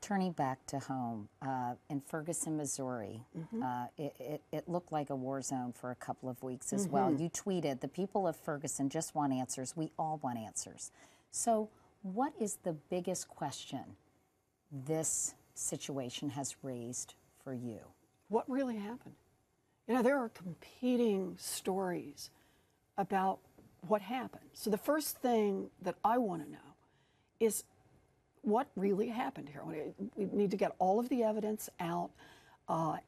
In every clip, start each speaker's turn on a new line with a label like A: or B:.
A: Turning back to home, in Ferguson, Missouri, it looked like a war zone for a couple of weeks as well. You tweeted, "The people of Ferguson just want answers. We all want answers." So what is the biggest question this situation has raised for you?
B: What really happened? You know, there are competing stories about what happened. So the first thing that I want to know is what really happened here. We need to get all of the evidence out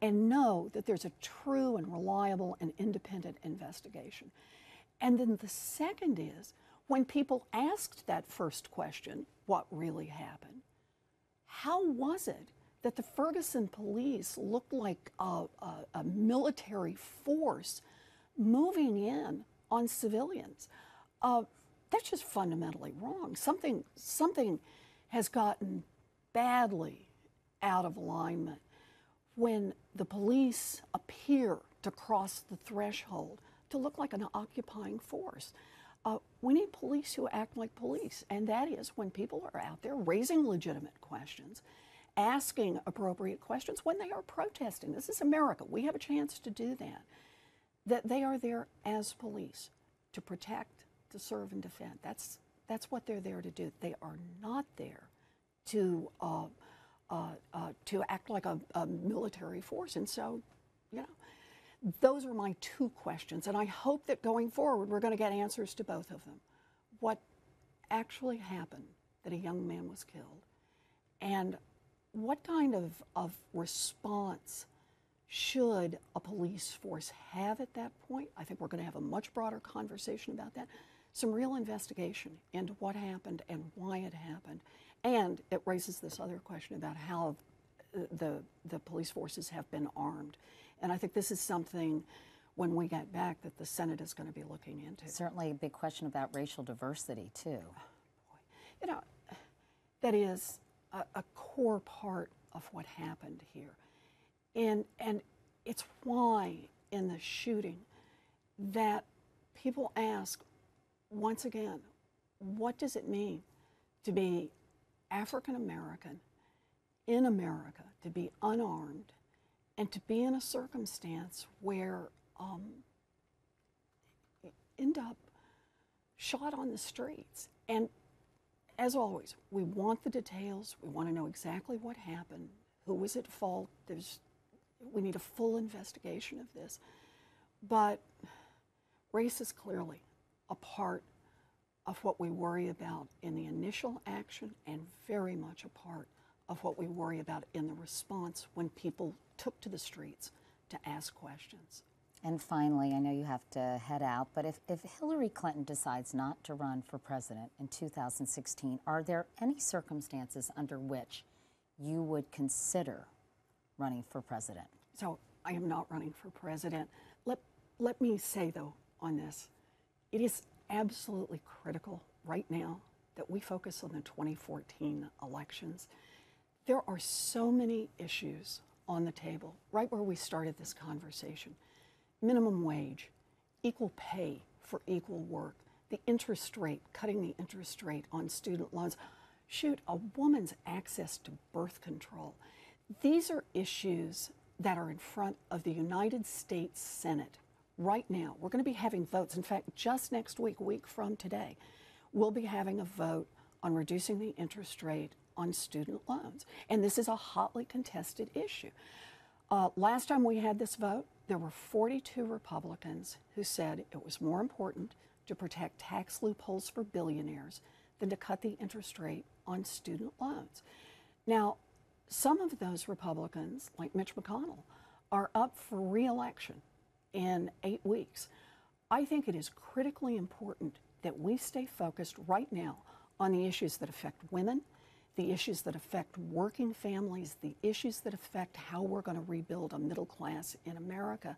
B: and know that there's a true and reliable and independent investigation. And then the second is, when people asked that first question, what really happened, how was it that the Ferguson police looked like a military force moving in on civilians? That's just fundamentally wrong. Something has gotten badly out of alignment when the police appear to cross the threshold to look like an occupying force. We need police who act like police, and that is when people are out there raising legitimate questions, asking appropriate questions when they are protesting. This is America. We have a chance to do that. That they are there as police to protect, to serve, and defend. That's what they're there to do. They are not there to act like a military force. And so, you know, those are my two questions. And I hope that going forward, we're going to get answers to both of them. What actually happened that a young man was killed? And what kind of response should a police force have at that point? I think we're going to have a much broader conversation about that. Some real investigation into what happened and why it happened. And it raises this other question about how the police forces have been armed. And I think this is something, when we get back, that the Senate is going to be looking into.
A: Certainly a big question about racial diversity, too.
B: You know, that is a core part of what happened here. And it's why in the shooting that people ask, once again, what does it mean to be African American in America, to be unarmed, and to be in a circumstance where you end up shot on the streets? And as always, we want the details. We want to know exactly what happened, who was at fault. We need a full investigation of this. But race is clearly a part of what we worry about in the initial action, and very much a part of what we worry about in the response when people took to the streets to ask questions.
A: And finally, I know you have to head out, but if Hillary Clinton decides not to run for president in 2016, are there any circumstances under which you would consider running for president?
B: So I am not running for president. Let me say, though, on this, it is absolutely critical right now that we focus on the 2014 elections. There are so many issues on the table, right where we started this conversation. Minimum wage, equal pay for equal work, the interest rate, cutting the interest rate on student loans, shoot, a woman's access to birth control. These are issues that are in front of the United States Senate right now. We're going to be having votes. In fact, just next week, a week from today, we'll be having a vote on reducing the interest rate on student loans. And this is a hotly contested issue. Last time we had this vote, there were 42 Republicans who said it was more important to protect tax loopholes for billionaires than to cut the interest rate on student loans. Now, some of those Republicans, like Mitch McConnell, are up for re-election in 8 weeks. I think it is critically important that we stay focused right now on the issues that affect women, the issues that affect working families, the issues that affect how we're going to rebuild a middle class in America,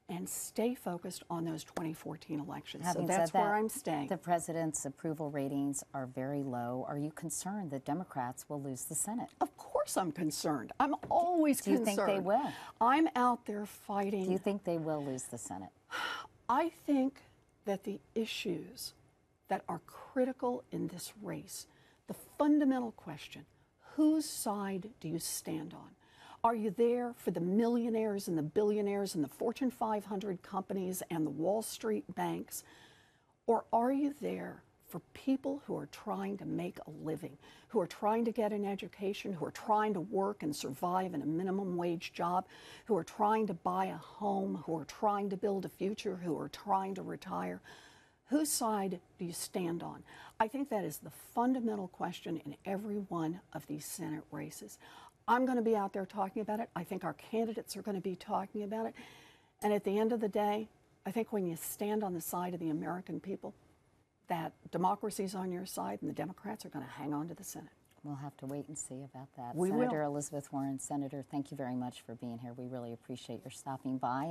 B: and stay focused on those 2014 elections.
A: Having
B: so that's
A: said that,
B: where I'm staying.
A: The president's approval ratings are very low. Are you concerned that Democrats will lose the Senate?
B: Of course I'm concerned. I'm always concerned.
A: Do you think they will?
B: I'm out there fighting.
A: Do you think they will lose the Senate?
B: I think that the issues that are critical in this race, the fundamental question, Whose side do you stand on? Are you there for the millionaires and the billionaires and the Fortune 500 companies and the Wall Street banks? Or are you there for people who are trying to make a living, who are trying to get an education, who are trying to work and survive in a minimum wage job, who are trying to buy a home, who are trying to build a future, who are trying to retire? Whose side do you stand on? I think that is the fundamental question in every one of these Senate races. I'm going to be out there talking about it. I think our candidates are going to be talking about it. And at the end of the day, I think when you stand on the side of the American people, that democracy's on your side and the Democrats are going to hang on to the Senate.
A: We'll have to wait and see about that.
B: We
A: Senator
B: will.
A: Elizabeth Warren, Senator, thank you very much for being here. We really appreciate your stopping by.